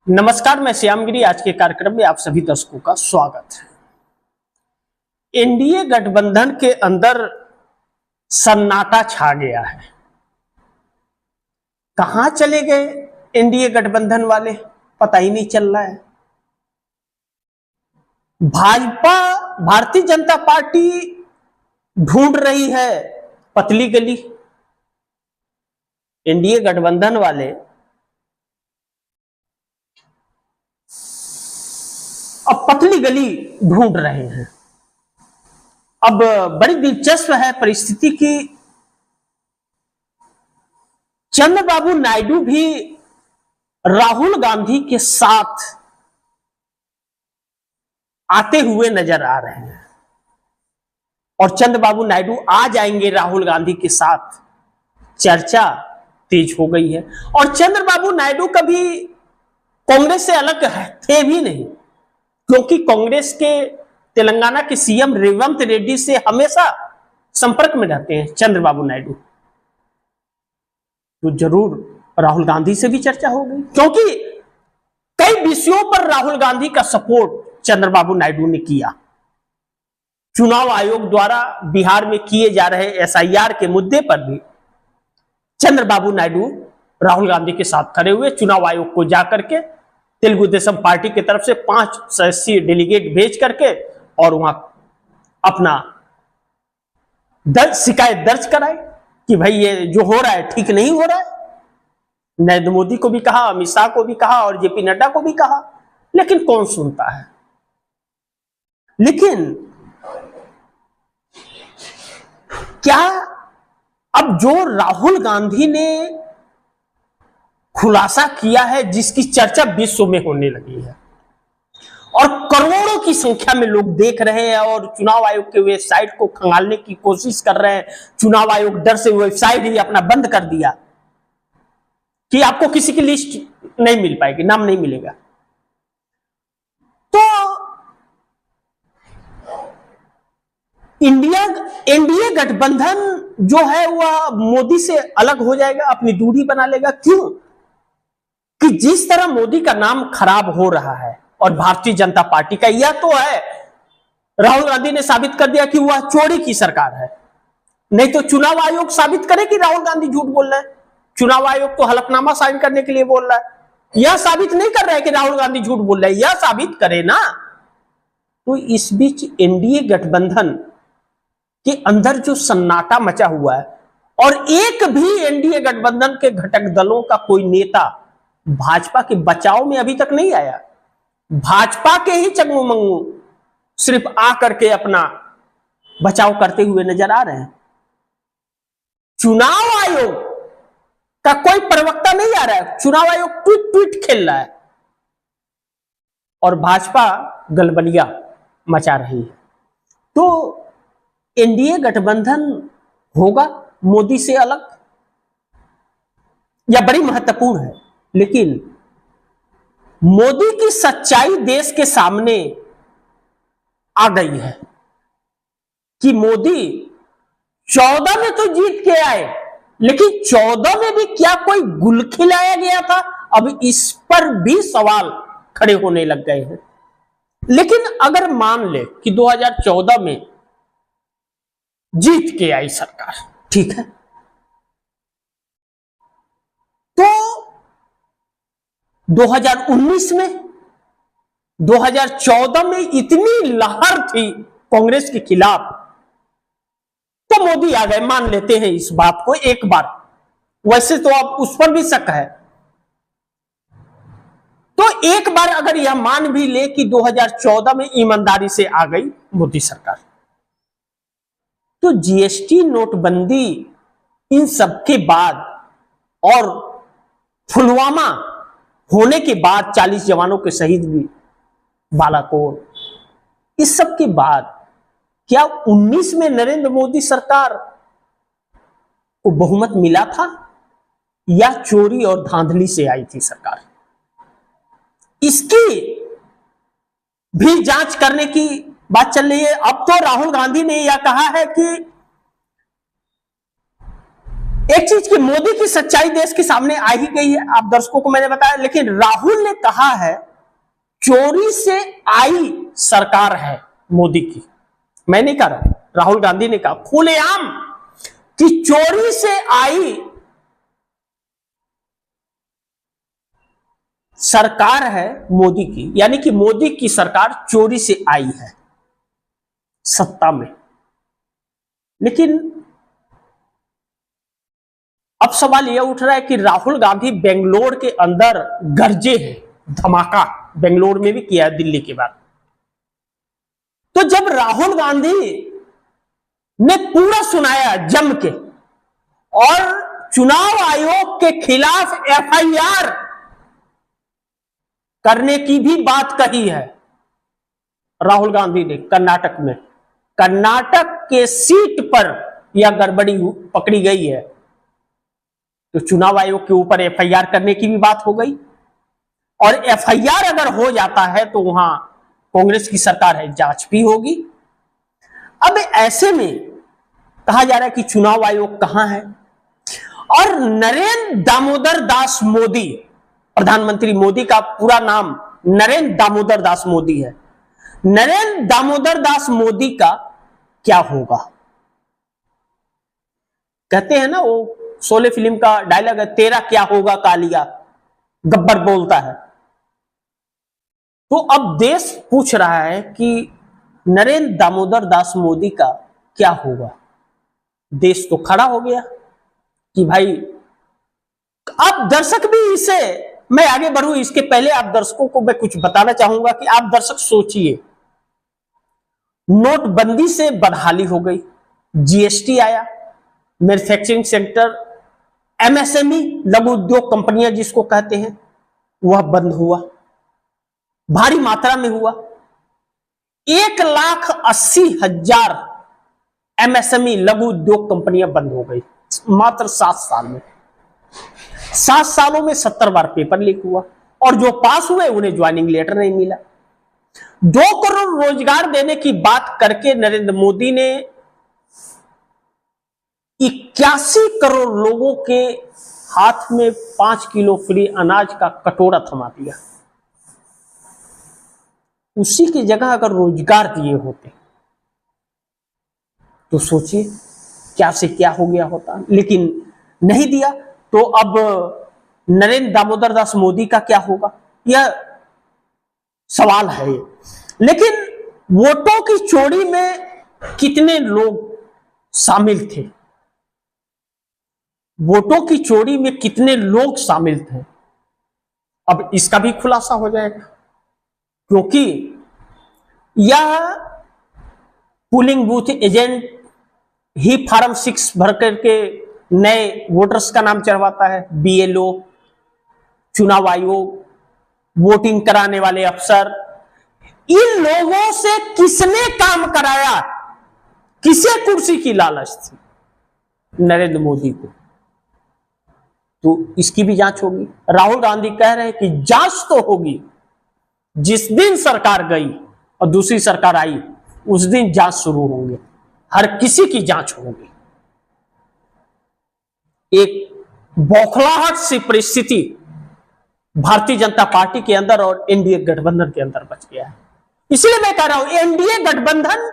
नमस्कार, मैं श्यामगिरी। आज के कार्यक्रम में आप सभी दर्शकों का स्वागत है। एनडीए गठबंधन के अंदर सन्नाटा छा गया है। कहां चले गए एनडीए गठबंधन वाले, पता ही नहीं चल रहा है। भाजपा, भारतीय जनता पार्टी ढूंढ रही है पतली गली। एनडीए गठबंधन वाले अब पतली गली ढूंढ रहे हैं। अब बड़ी दिलचस्प है परिस्थिति की चंद्रबाबू नायडू भी राहुल गांधी के साथ आते हुए नजर आ रहे हैं और चंद्रबाबू नायडू आ जाएंगे राहुल गांधी के साथ। चर्चा तेज हो गई है और चंद्रबाबू नायडू कभी कांग्रेस से अलग थे भी नहीं, क्योंकि कांग्रेस के तेलंगाना के सीएम रेवंत रेड्डी से हमेशा संपर्क में रहते हैं चंद्रबाबू नायडू। तो जरूर राहुल गांधी से भी चर्चा हो गई, क्योंकि कई विषयों पर राहुल गांधी का सपोर्ट चंद्रबाबू नायडू ने किया। चुनाव आयोग द्वारा बिहार में किए जा रहे एसआईआर के मुद्दे पर भी चंद्रबाबू नायडू राहुल गांधी के साथ खड़े हुए। चुनाव आयोग को जाकर के तेलुगु देशम पार्टी की तरफ से 5 सदस्यीय डेलीगेट भेज करके और वहां अपना शिकायत दर्ज कराई कि भाई ये जो हो रहा है ठीक नहीं हो रहा है। नरेंद्र मोदी को भी कहा, अमित शाह को भी कहा और जेपी नड्डा को भी कहा, लेकिन कौन सुनता है। लेकिन क्या अब जो राहुल गांधी ने खुलासा किया है, जिसकी चर्चा विश्व में होने लगी है और करोड़ों की संख्या में लोग देख रहे हैं और चुनाव आयोग के वेबसाइट को खंगालने की कोशिश कर रहे हैं। चुनाव आयोग डर से वेबसाइट ही अपना बंद कर दिया कि आपको किसी की लिस्ट नहीं मिल पाएगी, नाम नहीं मिलेगा। तो एनडीए गठबंधन जो है वह मोदी से अलग हो जाएगा, अपनी दूरी बना लेगा। क्यों? कि जिस तरह मोदी का नाम खराब हो रहा है और भारतीय जनता पार्टी का, यह तो है राहुल गांधी ने साबित कर दिया कि वह चोरी की सरकार है। नहीं तो चुनाव आयोग साबित करे कि राहुल गांधी झूठ बोल रहे हैं। चुनाव आयोग तो हलफनामा साइन करने के लिए बोल रहा है, यह साबित नहीं कर रहा है कि राहुल गांधी झूठ बोल रहे हैं, यह साबित करे ना। तो इस बीच एनडीए गठबंधन के अंदर जो सन्नाटा मचा हुआ है और एक भी एनडीए गठबंधन के घटक दलों का कोई नेता भाजपा के बचाव में अभी तक नहीं आया। भाजपा के ही चंगू मंगू सिर्फ आकर के अपना बचाव करते हुए नजर आ रहे हैं। चुनाव आयोग का कोई प्रवक्ता नहीं आ रहा है। चुनाव आयोग ट्वीट खेल रहा है और भाजपा गलबलिया मचा रही है। तो एनडीए गठबंधन होगा मोदी से अलग, यह बड़ी महत्वपूर्ण है। लेकिन मोदी की सच्चाई देश के सामने आ गई है कि मोदी 14 में तो जीत के आए, लेकिन 14 में भी क्या कोई गुल खिलाया गया था? अब इस पर भी सवाल खड़े होने लग गए हैं। लेकिन अगर मान ले कि 2014 में जीत के आई सरकार, ठीक है, तो 2019 में, 2014 में इतनी लहर थी कांग्रेस के खिलाफ, तो मोदी आ गए। मान लेते हैं इस बात को एक बार, वैसे तो अब उस पर भी शक है। तो एक बार अगर यह मान भी ले कि 2014 में ईमानदारी से आ गई मोदी सरकार, तो जीएसटी, नोटबंदी, इन सब के बाद और पुलवामा होने के बाद 40 जवानों के शहीद भी बालाकोट, इस सब के बाद क्या 19 में नरेंद्र मोदी सरकार को बहुमत मिला था या चोरी और धांधली से आई थी सरकार? इसकी भी जांच करने की बात चल रही है। अब तो राहुल गांधी ने यह कहा है कि एक चीज की मोदी की सच्चाई देश के सामने आ ही गई है, आप दर्शकों को मैंने बताया, लेकिन राहुल ने कहा है चोरी से आई सरकार है मोदी की। मैं नहीं कह रहा, राहुल गांधी ने कहा खुलेआम कि चोरी से आई सरकार है मोदी की, यानी कि मोदी की सरकार चोरी से आई है सत्ता में। लेकिन अब सवाल यह उठ रहा है कि राहुल गांधी बेंगलोर के अंदर गरजे हैं, धमाका बेंगलोर में भी किया है दिल्ली के बाद। तो जब राहुल गांधी ने पूरा सुनाया जम के और चुनाव आयोग के खिलाफ एफआईआर करने की भी बात कही है राहुल गांधी ने कर्नाटक में, कर्नाटक के सीट पर यह गड़बड़ी पकड़ी गई है, तो चुनाव आयोग के ऊपर एफआईआर करने की भी बात हो गई। और एफआईआर अगर हो जाता है तो वहां कांग्रेस की सरकार है, जांच भी होगी। अब ऐसे में कहा जा रहा है कि चुनाव आयोग कहां है, और नरेंद्र दामोदर दास मोदी, प्रधानमंत्री मोदी का पूरा नाम नरेंद्र दामोदर दास मोदी है, नरेंद्र दामोदर दास मोदी का क्या होगा। कहते हैं ना, वो शोले फिल्म का डायलॉग है, तेरा क्या होगा कालिया, गब्बर बोलता है। तो अब देश पूछ रहा है कि नरेंद्र दामोदर दास मोदी का क्या होगा। देश तो खड़ा हो गया कि भाई, आप दर्शक भी इसे, मैं आगे बढ़ूं इसके पहले आप दर्शकों को मैं कुछ बताना चाहूंगा कि आप दर्शक सोचिए, नोटबंदी से बदहाली हो गई, जीएसटी आया, मैन्युफैक्चरिंग सेक्टर, एमएसएमई लघु उद्योग कंपनियां जिसको कहते हैं, वह बंद हुआ, भारी मात्रा में हुआ। 1,80,000 एमएसएमई लघु उद्योग कंपनियां बंद हो गई मात्र 7 साल में। 7 सालों में 70 बार पेपर लीक हुआ, और जो पास हुए उन्हें ज्वाइनिंग लेटर नहीं मिला। 2 करोड़ रोजगार देने की बात करके नरेंद्र मोदी ने 81 करोड़ लोगों के हाथ में 5 किलो फ्री अनाज का कटोरा थमा दिया। उसी की जगह अगर रोजगार दिए होते तो सोचिए क्या से क्या हो गया होता, लेकिन नहीं दिया। तो अब नरेंद्र दामोदर दास मोदी का क्या होगा, यह सवाल है। लेकिन वोटों की चोरी में कितने लोग शामिल थे, वोटों की चोरी में कितने लोग शामिल थे, अब इसका भी खुलासा हो जाएगा। क्योंकि यह पोलिंग बूथ एजेंट ही फॉर्म 6 भर करके नए वोटर्स का नाम चढ़वाता है, बीएलओ, चुनाव आयोग, वोटिंग कराने वाले अफसर, इन लोगों से किसने काम कराया, किसे कुर्सी की लालच थी, नरेंद्र मोदी को। तो इसकी भी जांच होगी। राहुल गांधी कह रहे हैं कि जांच तो होगी, जिस दिन सरकार गई और दूसरी सरकार आई उस दिन जांच शुरू होंगे, हर किसी की जांच होगी। एक बौखलाहट सी परिस्थिति भारतीय जनता पार्टी के अंदर और एनडीए गठबंधन के अंदर बच गया है। इसलिए मैं कह रहा हूं, एनडीए गठबंधन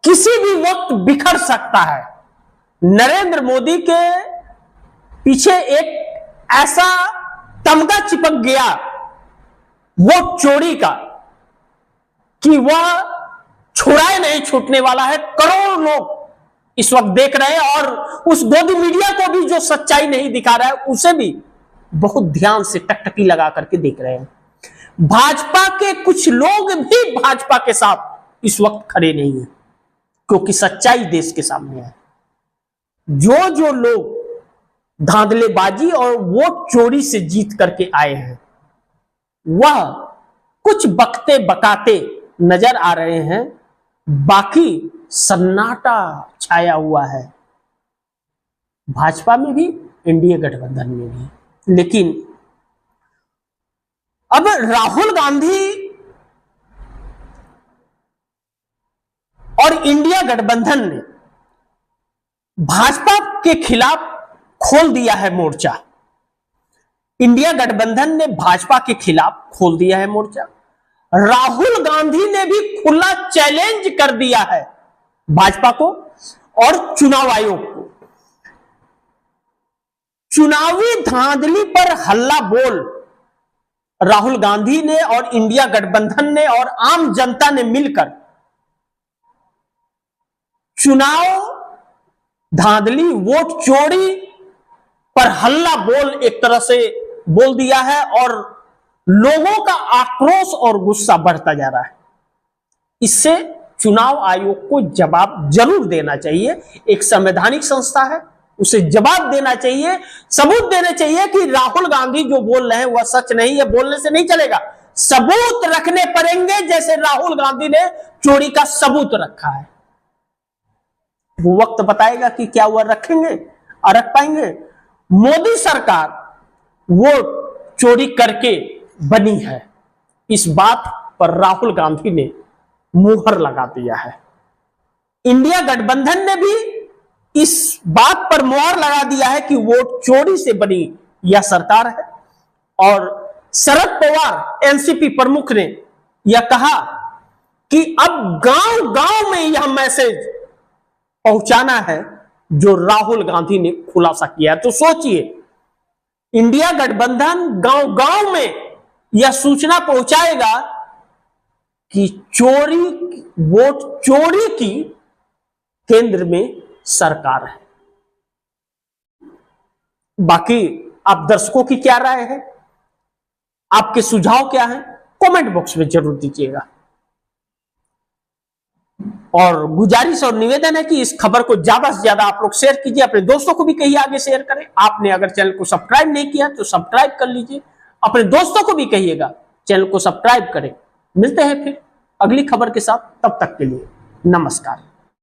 किसी भी वक्त बिखर सकता है। नरेंद्र मोदी के पीछे एक ऐसा तमगा चिपक गया वोट चोरी का कि वह छुड़ाए नहीं छूटने वाला है। करोड़ों लोग इस वक्त देख रहे हैं, और उस गोदी मीडिया को भी जो सच्चाई नहीं दिखा रहा है उसे भी बहुत ध्यान से टकटकी लगा करके देख रहे हैं। भाजपा के कुछ लोग भी भाजपा के साथ इस वक्त खड़े नहीं हैं, क्योंकि सच्चाई देश के सामने है। जो लोग धांधलेबाजी और वोट चोरी से जीत करके आए हैं, वह कुछ बकते बकाते नजर आ रहे हैं, बाकी सन्नाटा छाया हुआ है भाजपा में भी, एनडीए गठबंधन में भी। लेकिन अब राहुल गांधी और इंडिया गठबंधन ने भाजपा के खिलाफ खोल दिया है मोर्चा। इंडिया गठबंधन ने भाजपा के खिलाफ खोल दिया है मोर्चा। राहुल गांधी ने भी खुला चैलेंज कर दिया है भाजपा को और चुनाव आयोग को। चुनावी धांधली पर हल्ला बोल राहुल गांधी ने और इंडिया गठबंधन ने और आम जनता ने मिलकर चुनाव धांधली, वोट चोरी पर हल्ला बोल एक तरह से बोल दिया है और लोगों का आक्रोश और गुस्सा बढ़ता जा रहा है। इससे चुनाव आयोग को जवाब जरूर देना चाहिए। एक संवैधानिक संस्था है, उसे जवाब देना चाहिए, सबूत देने चाहिए कि राहुल गांधी जो बोल रहे हैं वह सच नहीं है। बोलने से नहीं चलेगा, सबूत रखने पड़ेंगे, जैसे राहुल गांधी ने चोरी का सबूत रखा है। वो वक्त बताएगा कि क्या वह रखेंगे और रख पाएंगे। मोदी सरकार वो चोरी करके बनी है, इस बात पर राहुल गांधी ने मुहर लगा दिया है। इंडिया गठबंधन ने भी इस बात पर मुहर लगा दिया है कि वोट चोरी से बनी यह सरकार है। और शरद पवार एनसीपी प्रमुख ने यह कहा कि अब गांव गांव में यह मैसेज पहुंचाना है जो राहुल गांधी ने खुलासा किया है। तो सोचिए, इंडिया गठबंधन गांव गांव में यह सूचना पहुंचाएगा कि चोरी, वोट चोरी की केंद्र में सरकार है। बाकी आप दर्शकों की क्या राय है, आपके सुझाव क्या है, कमेंट बॉक्स में जरूर दीजिएगा। और गुजारिश और निवेदन है कि इस खबर को ज्यादा से ज्यादा आप लोग शेयर कीजिए, अपने दोस्तों को भी कहिए आगे शेयर करें। आपने अगर चैनल को सब्सक्राइब नहीं किया तो सब्सक्राइब कर लीजिए, अपने दोस्तों को भी कहिएगा चैनल को सब्सक्राइब करें। मिलते हैं फिर अगली खबर के साथ, तब तक के लिए नमस्कार।